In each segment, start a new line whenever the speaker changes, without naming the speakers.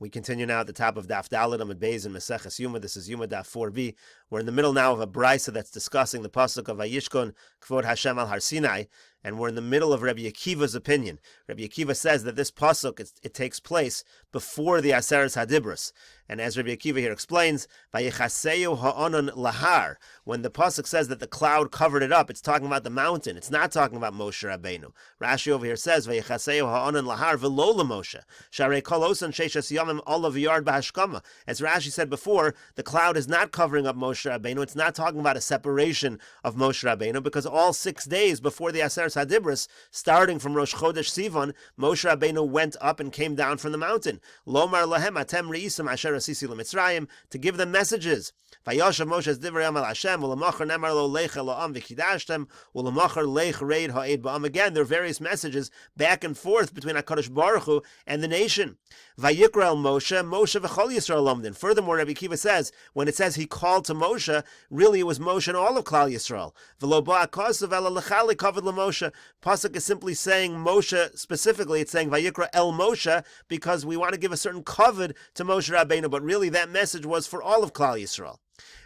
We continue now at the top of Daf Dalet Amud Beis in Meseches Yoma. This is Yoma Daf 4b. We're in the middle now of a brisa that's discussing the pasuk of Vayishkon Kvod Hashem al Har Sinai, and we're in the middle of Rabbi Akiva's opinion. Rabbi Akiva says that this pasuk it takes place before the Aseres Hadibros, and as Rabbi Akiva here explains, Vayichaseu ha'onon lahar. When the pasuk says that the cloud covered it up, it's talking about the mountain. It's not talking about Moshe Rabbeinu. Rashi over here says Vayichaseu ha'onon lahar v'lo l'Moshe. Sharei kol osan sheishas yamim olav yard b'hashkama. As Rashi said before, the cloud is not covering up Moshe Rabbeinu. It's not talking about a separation of Moshe Rabbeinu, because all 6 days before the Aseres Hadibros, starting from Rosh Chodesh Sivan, Moshe Rabbeinu went up and came down from the mountain. Lomar lahem atem reisam asher asisi l'Mitzrayim, to give them messages. Vayoshav Moshe divrei al Hashem, u'lamachar nemar lo lecha lo'am v'kidashtem, u'lamachar lech reid ha'ed ba'am. Again, there are various messages back and forth between HaKadosh Baruch Hu and the nation. Vayikra el Moshe, Moshe v'chol Yisrael lomdin. Furthermore, Rabbi Akiva says, when it says he called to Moshe, really it was Moshe and all of Klal Yisrael. V'lo ba'a kosav ela lechali kavod l'Moshe. Pasuk is simply saying Moshe specifically. It's saying Vayikra el Moshe because we want to give a certain kavod to Moshe Rabbeinu, but really that message was for all of Klal Yisrael.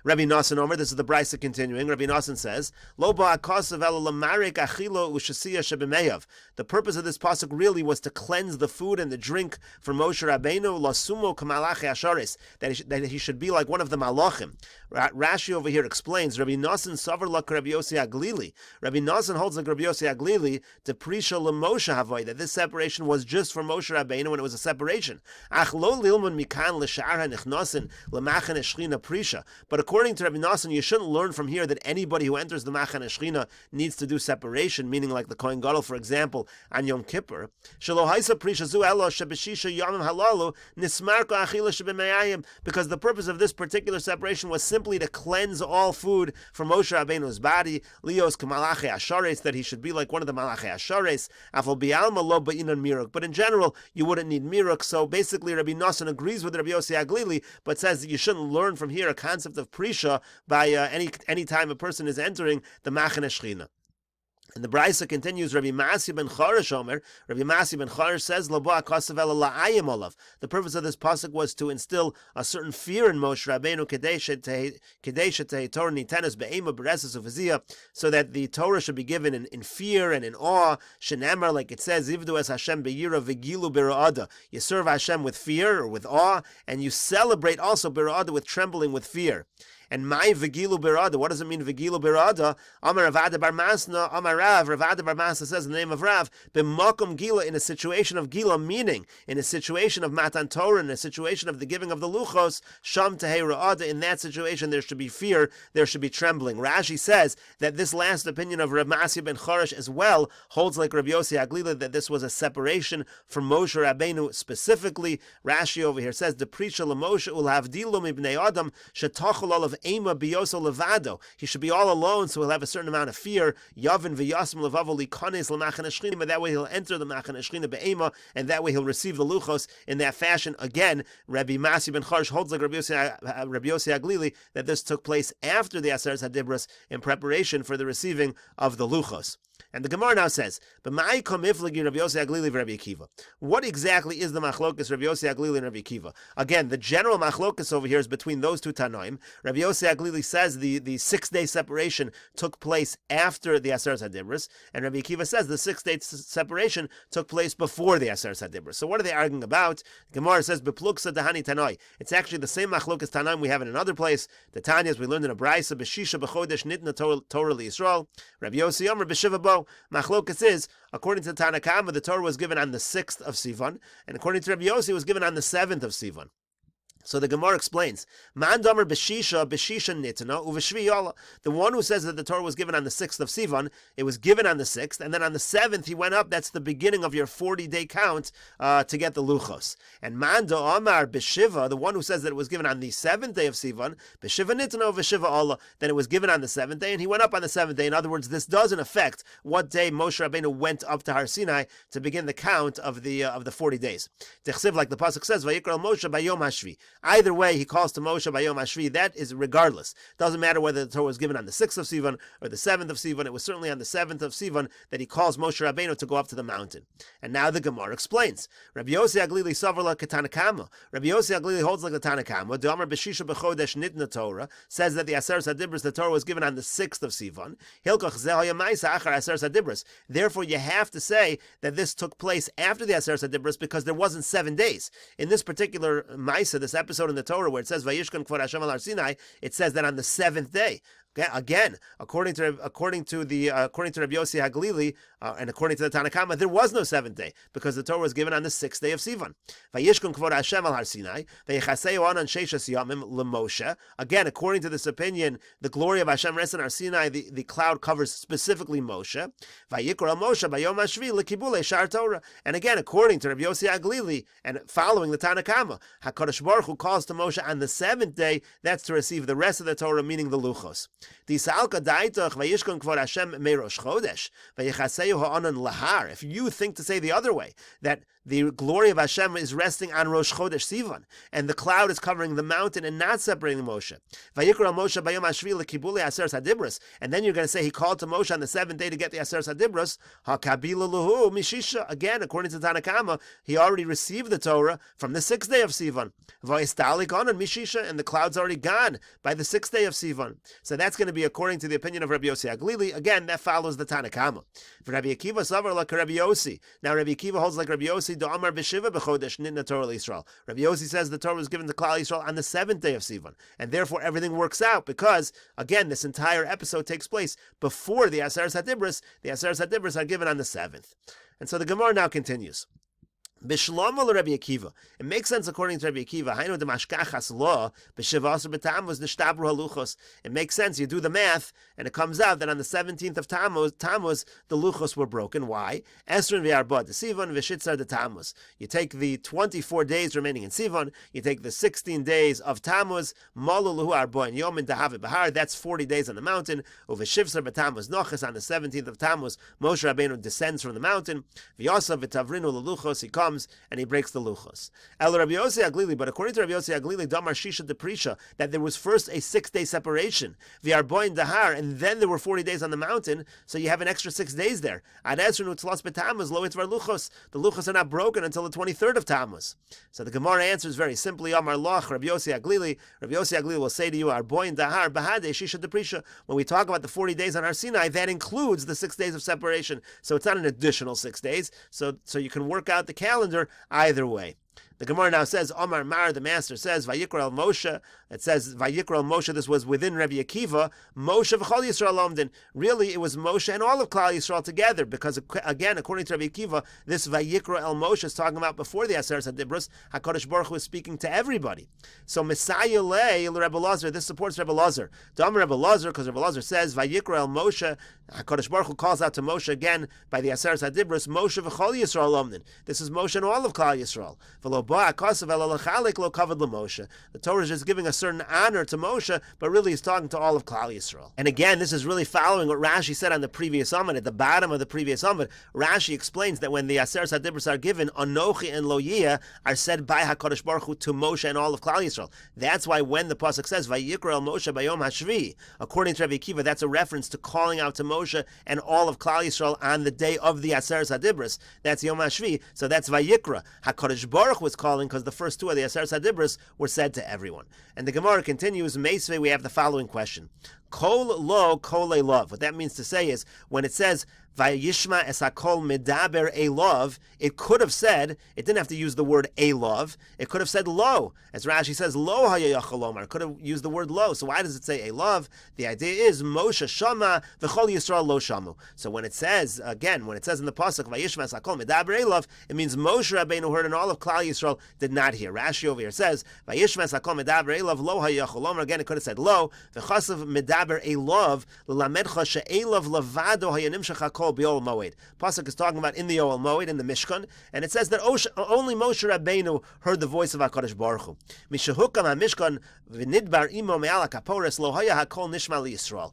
Rabbi Nassan Omer, this is the brisa continuing. Rabbi Nassan says, Lo ba'akasav ela lamarik achilo u'shasiya shebemeyav. The purpose of this pasuk really was to cleanse the food and the drink for Moshe Rabbeinu, lasumo kamalachi asharis, that he should be like one of the malachim. Rashi over here explains, Rabbi Nassan savar lak Rabbi Yossi Aglili. Rabbi Nassan holds like Rabbi Yossi Aglili to prisha l'Moshe havoy, that this separation was just for Moshe Rabbeinu when it was a separation. Ach lo lilmun mikan l'shar hanichnasin l'machan eshchina prisha. But according to Rabbi Nassan, you shouldn't learn from here that anybody who enters the Machan Shechina needs to do separation, meaning like the Kohen Gadol, for example, on Yom Kippur. Because the purpose of this particular separation was simply to cleanse all food from Moshe Rabbeinu's body, Lios Kamalache Ashares, that he should be like one of the Malache Ashares, Afal Bialma Lo Ba'inan Miruk. But in general, you wouldn't need Miruk. So basically, Rabbi Nassan agrees with Rabbi Yossi Aglili, but says that you shouldn't learn from here a concept of prisha by any time a person is entering the Machan Shechina. And the brisa continues. Rabbi Masi ben Charash Omer. Rabbi Masi ben Charash says, "Lo ba kasav ela la'ayim olav." The purpose of this pasuk was to instill a certain fear in Moshe Rabbeinu, kadesha Torah nitenas be'ema bereses uvaziyah, so that the Torah should be given in fear and in awe. Shenemar, like it says, "Ivdu es Hashem be'yira v'gilu b'ra'ada." You serve Hashem with fear or with awe, and you celebrate also b'ra'ada with trembling, with fear. And my Vigilu Birada, what does it mean, Vigilu Birada? Amar Ravada Bar Masna, Amar Rav, Ravada Bar Masna says in the name of Rav, B'makom Gila, in a situation of Gila, meaning in a situation of Matan Torah, in a situation of the giving of the Luchos, Sham Tehei Ra'ada, in that situation there should be fear, there should be trembling. Rashi says that this last opinion of Rav Masya ben Charash as well holds like Rabbi Yossi Aglila, that this was a separation from Moshe Rabbeinu specifically. Rashi over here says, the Prisha L'Moshe Ulhavdilu Mibnei Adam, Shetachol Olav Ema biyoso levado. He should be all alone, so he'll have a certain amount of fear. Yavin v'yasm levavo likanes l'machan hashchina, but that way he'll enter the machan hashchina be'ema, and that way he'll receive the luchos in that fashion. Again, Rabbi Masi ben Charash holds like Rabbi Yossi Aglili that this took place after the Aseres Hadibros in preparation for the receiving of the luchos. And the Gemara now says, what exactly is the machlokas Rabbi Yossi Aglili and Rabbi Akiva? Again, the general machlokas over here is between those two Tanoim. Rabbi Yossi Aglili says the 6 day separation took place after the Aseres Hadibros, and Rabbi Akiva says the 6 day separation took place before the Aseres Hadibros. So what are they arguing about? The Gemara says, Bepluksa Dahani Tanoi. It's actually the same machlokas Tanoim we have in another place. The Tanyas we learned in a Braisa, Beshisha B'chodesh Nitna Torah L'Yisrael. Rabbi Yossi Yomer B'Shiva Bo. Machlokas is, according to Tanna Kama, the Torah was given on the 6th of Sivan, and according to Rabbi Yossi, it was given on the 7th of Sivan. So the Gemara explains, Man Domer Beshisha Nitana Uveshvi Yola. The one who says that the Torah was given on the 6th of Sivan, it was given on the 6th, and then on the 7th he went up. That's the beginning of your 40-day count to get the Luchos. And Man Do Amar Beshiva, the one who says that it was given on the 7th day of Sivan, Beshiva Nitana Uveshiva Ola, then it was given on the 7th day, and he went up on the 7th day. In other words, this doesn't affect what day Moshe Rabbeinu went up to Har Sinai to begin the count of the 40 days. Techsiv, like the pasuk says, Vayikra Moshe Bayom Hashvi. Either way, he calls to Moshe by Yom HaShvi. That is regardless. Doesn't matter whether the Torah was given on the 6th of Sivan or the 7th of Sivan. It was certainly on the 7th of Sivan that he calls Moshe Rabbeinu to go up to the mountain. And now the Gemara explains. Rabbi Yossi Aglili Savarla Ketanakama. Rabbi Yossi Aglili holds like the Tanakama. D'Amar B'Shisha B'Chodesh Nitna Torah says that the Aseres HaDibros, the Torah was given on the 6th of Sivan. Hilkach Zeh HaYamaisa Achar Aseres HaDibros. Therefore, you have to say that this took place after the Aseres HaDibros because there wasn't 7 days. In this particular Maisa, this episode in the Torah where it says Vayishkan Kvod Hashem al Har Sinai, it says that on the 7th day. Again, according to Rabbi Yossi Haglili and according to the Tanakama, there was no 7th day because the Torah was given on the 6th day of Sivan. Vayishkon kvod Hashem al Har Sinai, vayechaseu anan sheishas yamim leMoshe. Again, according to this opinion, the glory of Hashem rests on Har Sinai. The cloud covers specifically Moshe. Vayikra al Moshe bayom hashvi lekibulei shar Torah. And again, according to Rabbi Yossi Haglili and following the Tanakama, Hakadosh Baruch Hu calls to Moshe on the 7th day. That's to receive the rest of the Torah, meaning the luchos. If you think to say the other way, that the glory of Hashem is resting on Rosh Chodesh Sivan, and the cloud is covering the mountain and not separating Moshe. And then you're going to say he called to Moshe on the 7th day to get the Aseres HaDibros. Again, according to Tanakama, he already received the Torah from the 6th day of Sivan. And the cloud's already gone by the 6th day of Sivan. So that's going to be according to the opinion of Rabbi Yossi Haglili. Again, that follows the Tanakama. For Rabbi Akiva, Savar like Rabbi Yossi. Now Rabbi Akiva holds like Rabbi Yossi. Do'amar b'shiva b'chodesh nitna Torah l'Yisrael. Rabbi Yossi says the Torah was given to Klal Yisrael on the 7th day of Sivan, and therefore everything works out because, again, this entire episode takes place before the Aseres HaDibros. The Aseres HaDibros are given on the 7th. And so the Gemara now continues. Bishlomo Rabbi Akiva. It makes sense according to Rabbi Akiva. Hainu de mashkachas law b'shivasar b'Tammuz nishtabru haluchos. It makes sense. You do the math, and it comes out that on the 17th of Tammuz, the luchos were broken. Why? Esrin v'arba de Sivan v'shitzar de Tammuz. You take the 24 days remaining in Sivan. You take the 16 days of Tammuz. Malu luhu arba and yomin dahavi bahar. That's 40 days on the mountain. Uveshivsar b'Tammuz noches on the 17th of Tammuz. Moshe Rabbeinu descends from the mountain. V'yosav v'tavrinu leluchos. He comes and he breaks the luchos. El Rabbi Yossi Haglili, but according to Rabbi Yossi Haglili, Damar Shisha de Prisha, that there was first a 6-day separation, V'arboin Dahar, and then there were 40 days on the mountain, so you have an extra 6 days there. Ad Esrenu Tlas B'Tammuz Lo Itvar Luchos. The luchos are not broken until the 23rd of Tammuz. So the Gemara answers very simply, Amar Loch, Rabbi Yossi Haglili. Rabbi Yossi Haglili will say to you, Arboin Dahar Bahade Shisha de Prisha. When we talk about the 40 days on Har Sinai, that includes the 6 days of separation. So it's not an additional 6 days. So you can work out the calendar either way. The Gemara now says, Omar Mar, the master says, Vayikra el Moshe. It says, Vayikra el Moshe, this was within Rabbi Akiva. Moshe v'chol Yisrael omdin. Really, it was Moshe and all of Klal Yisrael together, because, again, according to Rabbi Akiva, this Vayikra el Moshe is talking about before the Aseres HaDibros. HaKadosh Baruch Hu is speaking to everybody. So, Messiah le Rabbi Lazar, this supports Rabbi Lazar. Dam Rabbi Lazar, because Rabbi Lazar says, Vayikra el Moshe, HaKadosh Baruch Hu calls out to Moshe again by the Aseres HaDibros, Moshe v'chol Yisrael omdin. This is Moshe and all of Klal Yisrael. The Torah is just giving a certain honor to Moshe, but really is talking to all of Klal Yisrael. And again, this is really following what Rashi said on the previous Amud. At the bottom of the previous Amud, Rashi explains that when the Aseres HaDibros are given, Anochi and Lo Yiyah are said by HaKadosh Baruch Hu to Moshe and all of Klal Yisrael. That's why when the pasuk says Vayikra el Moshe bayom hashvi, according to Rabbi Akiva, that's a reference to calling out to Moshe and all of Klal Yisrael on the day of the Aseres HaDibros. That's Yom HaShvi. So that's Vayikra. HaKadosh Baruch was calling because the first two of the Aseres HaDibros were said to everyone. And the Gemara continues, Meisvei, we have the following question. Kol lo, kol love. What that means to say is, when it says, Vayishma es hakol medaber elov, it could have said, it didn't have to use the word elov, it could have said lo. As Rashi says, lo hayayachalomar, it could have used the word lo. So why does it say elov? The idea is, Moshe shama, v'chol Yisrael lo shamu. So when it says, again, when it says in the pasuk, Vayishma es hakol medaber elov, it means Moshe Rabbeinu heard and all of Klal Yisrael did not hear. Rashi over here says, Vayishma es hakol medaber elov, lo hayayachalomar. Again, it could have said lo, v'chasav medaber elov, l'lamedcha she'elov levado hayanimshach hakol b'ol moed. Pasuk is talking about in the Oel Moed, in the Mishkan, and it says that only Moshe Rabbeinu heard the voice of HaKadosh Baruch Hu. Mishahukam HaMishkan v'nidbar imo me'al HaKaporos lo haya hakol nishma liYisrael.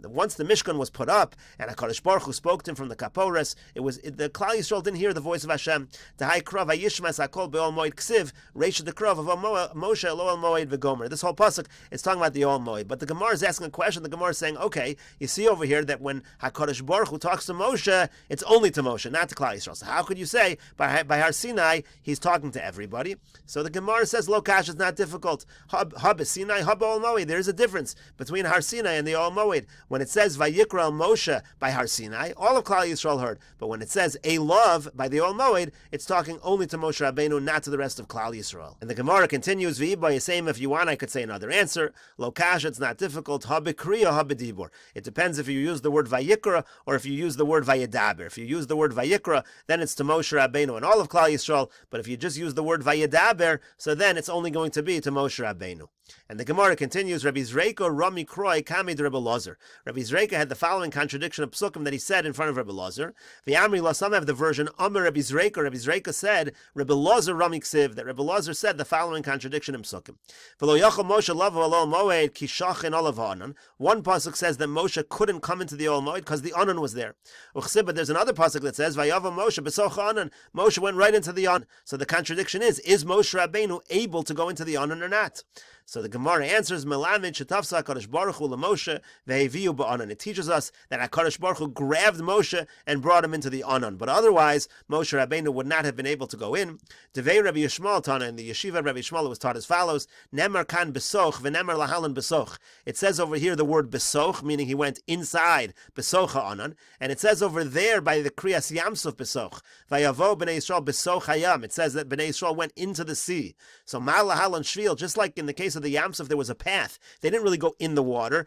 Once the Mishkan was put up and HaKadosh Baruch Hu spoke to him from the Kaporos, the Klal Yisrael didn't hear the voice of Hashem. Tahai krav hayishmas hakol b'ol moed ksiv reish the krav of Moshe lo Oel Moed v'gomer. This whole pasuk is talking about the Oel Moed, but the Gemara is asking a question. The Gemara is saying, okay, you see over here that when HaKadosh Baruch Hu talks to Moshe, it's only to Moshe, not to Klal Yisrael. So how could you say by Har Sinai he's talking to everybody? So the Gemara says, Lo Kash is not difficult. Hab Sinai, Hab Oel Moed. There is a difference between Har Sinai and the Oel Moed. When it says Vayikra El Moshe by Har Sinai, all of Klal Yisrael heard. But when it says a love by the Oel Moed, it's talking only to Moshe Rabbeinu, not to the rest of Klal Yisrael. And the Gemara continues, V'yiba Yisayim, if you want, I could say another answer. Lo Kash, it's not difficult. Hab Kriya, Hab Dibur. It depends if you use the word Vayikra or if you use the word Vayedaber. If you use the word Vayikra, then it's to Moshe Rabbeinu and all of Klal Yisrael. But if you just use the word Vayedaber, so then it's only going to be to Moshe Rabbeinu. And the Gemara continues, Rabbi Zreika Rami Kroi Kami de Rabbi Lozer. Rabbi Zreika had the following contradiction of Psukim that he said in front of Rabbi Lozer. The Amri Lasam have the version, Amar Rabbi Zreika. Rabbi Zreika said, Rabbi Lozer Rami Ksiv, that Rabbi Lozer said the following contradiction in Psukim. V'lo yachol Moshe lavo alol moed ki shachin olav ha'anan. One pasuk says that Moshe couldn't come into the Oel Moed because the Anan was there. But there's another pasuk that says, Vayava Moshe b'soch ha'anan. Moshe went right into the Anan. So the contradiction is Moshe Rabbeinu able to go into the Anan or not? So the Gemara answers, Melamed shetafsa HaKadosh Baruch Hu LaMoshe ve'heviu ba'anan. It teaches us that HaKadosh Baruch Hu grabbed Moshe and brought him into the Anan. But otherwise, Moshe Rabbeinu would not have been able to go in. Devei Rabbi Yishmael Tana, in the yeshiva of Rabbi Yishmael, it was taught as follows, Nemar kan besoch v'nemar lahalan besoch. It says over here the word besoch, meaning he went inside besoch ha'anan. And it says over there by the Kriyas Yamsuf besoch, vayavo b'nei Yisrael besoch hayam. It says that b'nei Yisrael went into the sea. So mal lahalan shvil, just like in the case of the Yamsuf, there was a path. They didn't really go in the water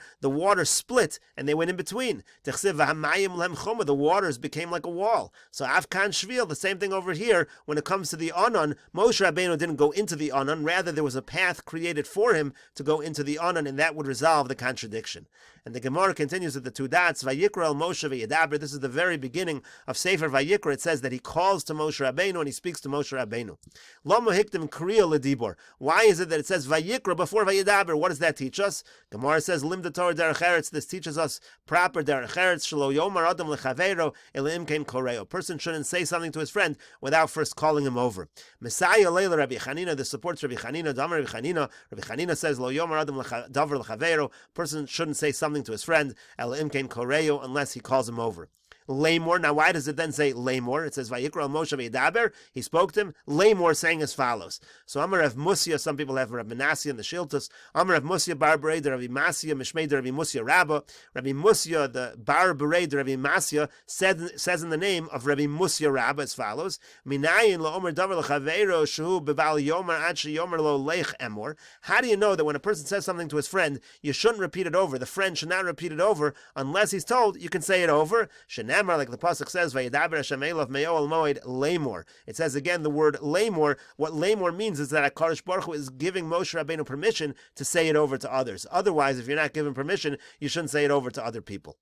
split and they went in between. The waters became like a wall. So Afkan Shvil, the same thing over here. When it comes to the Anan, Moshe Rabbeinu didn't go into the Anan, rather there was a path created for him to go into the Anan, and that would resolve the contradiction. And the Gemara continues with the two dots, Vayikra El Moshe V'Yedaber. This is the very beginning of Sefer Vayikra. It says that he calls to Moshe Rabbeinu and he speaks to Moshe Rabbeinu. Lo mohiktim kriya ledibor. Why is it that it says Vayikra before Vayedaber? What does that teach us? Gemara says Limda Torah derech eretz. This teaches us proper derech eretz. Shelo yomar adam lechaveiro elim kein koreo. A person shouldn't say something to his friend without first calling him over. Messiah leila Rabbi Chanina. This supports Rabbi Chanina. Damar Rabbi Chanina. Rabbi Chanina says Lo yomar adam davar lechaveiro. Person shouldn't say something to his friend elim kein koreo unless he calls him over. Lamor. Now, why does it then say Lamor? It says Vayikra El Moshe V'Yedaber. He spoke to him. Lamor saying as follows. So Amar Rav Musya. Some people have Rav Menasya in the Shiltus. Amar Rav Musya Bar Berei de Rav Masya Mishmei de Rav Musya Rabba. Rabbi Musya, the Bar Berei de Rav Masya, says in the name of Rabbi Musya Rabba as follows. Minayin lo Omer Davar lechaveiro shehu beval Yomar ad sheyomer lo leich emor. How do you know that when a person says something to his friend, you shouldn't repeat it over? The friend should not repeat it over unless he's told you can say it over. Like the pasuk says, "Vayedaber Hashem elav me'ol moed lamor." It says again the word lamor. What lamor means is that HaKadosh Baruch Hu is giving Moshe Rabbeinu permission to say it over to others. Otherwise, if you're not given permission, you shouldn't say it over to other people.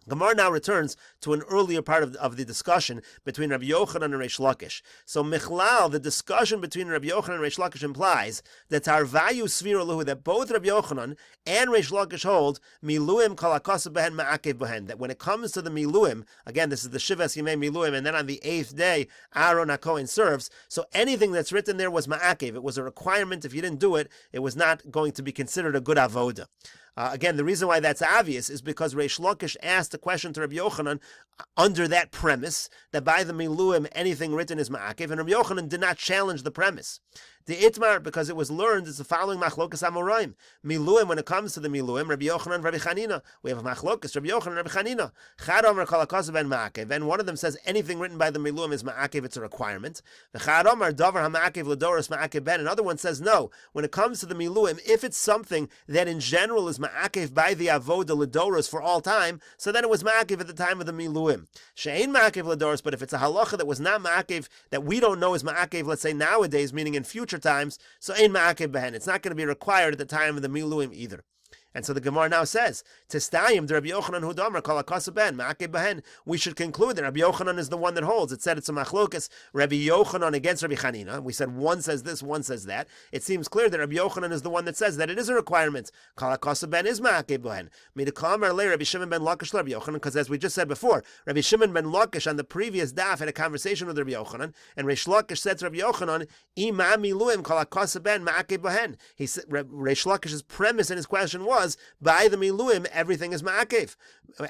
Gemara now returns to an earlier part of the discussion between Rabbi Yochanan and Reish Lakish. So Michlal, the discussion between Rabbi Yochanan and Reish Lakish implies that Tarvayu Svira Luhu, that both Rabbi Yochanan and Reish Lakish hold Miluim Kol HaKosav Behen Ma'akev Behen, that when it comes to the Miluim, again this is the Shivas Yimei Miluim, and then on the 8th day Aaron HaKohen serves, so anything that's written there was Ma'akev. It was a requirement. If you didn't do it, it was not going to be considered a good avoda. Again, the reason why that's obvious is because Reish Lakish asked a question to Rabbi Yochanan under that premise that by the Miluim anything written is Ma'akev, and Rabbi Yochanan did not challenge the premise. The Itmar, because it was learned, is the following Machlokas Amoraim. Miluim, when it comes to the Miluim, Rabbi Yochanan and Rabbi Chanina. We have a Machlokas, Rabbi Yochanan and Rabbi Chanina. Chad Omer Kol HaKosav Ben Ma'akev. And one of them says anything written by the Miluim is Ma'akev, it's a requirement. The Chad Omer Davar HaMa'akev L'Doros Ma'akev Ben. Another one says no. When it comes to the Miluim, if it's something that in general is Ma'akev by the Avoda L'Doros for all time, so then it was Ma'akev at the time of the Miluim. She'ein Ma'akev L'Doros, but if it's a halacha that was not Ma'akev, that we don't know is Ma'akev, let's say nowadays, meaning in future times, so ein ma'akev behen. It's not going to be required at the time of the miluim either. And so the Gemara now says, Testayim de Rabbi Yochanan hu damer kol hakasa ben ma'akeh bahen. We should conclude that Rabbi Yochanan is the one that holds. It said it's a machlokas, Rabbi Yochanan against Rabbi Chanina. We said one says this, one says that. It seems clear that Rabbi Yochanan is the one that says that it is a requirement. Kol hakasa ben is ma'akeh bahen. Midikamer le Rabbi Shimon ben Lakish Rabbi Yochanan, because as we just said before, Rabbi Shimon ben Lakish on the previous daf had a conversation with Rabbi Yochanan, and Reish Lakish said to Rabbi Yochanan, Ima miluim kol hakasa ben ma'akeh bahen. He said, Reish Lakish's premise in his question was, by the miluim, everything is ma'akev.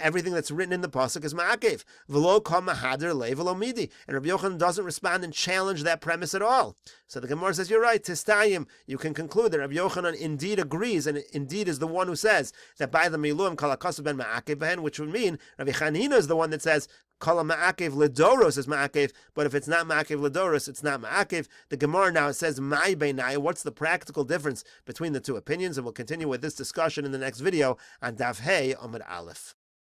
Everything that's written in the pasuk is ma'akev. V'lo kol mahader le v'lo midi. And Rabbi Yochanan doesn't respond and challenge that premise at all. So the Gemara says, you're right, Tistayim. You can conclude that Rabbi Yochanan indeed agrees, and indeed is the one who says that by the miluim kol hakasa ben ma'akev bahen, which would mean Rabbi Chanina is the one that says Kol ma'akev ledoros is ma'akev, but if it's not ma'akev ledoros, it's not ma'akev. The Gemara now says, Mai beinai, what's the practical difference between the two opinions? And we'll continue with this discussion in the next video on Daf Hey Amud Aleph.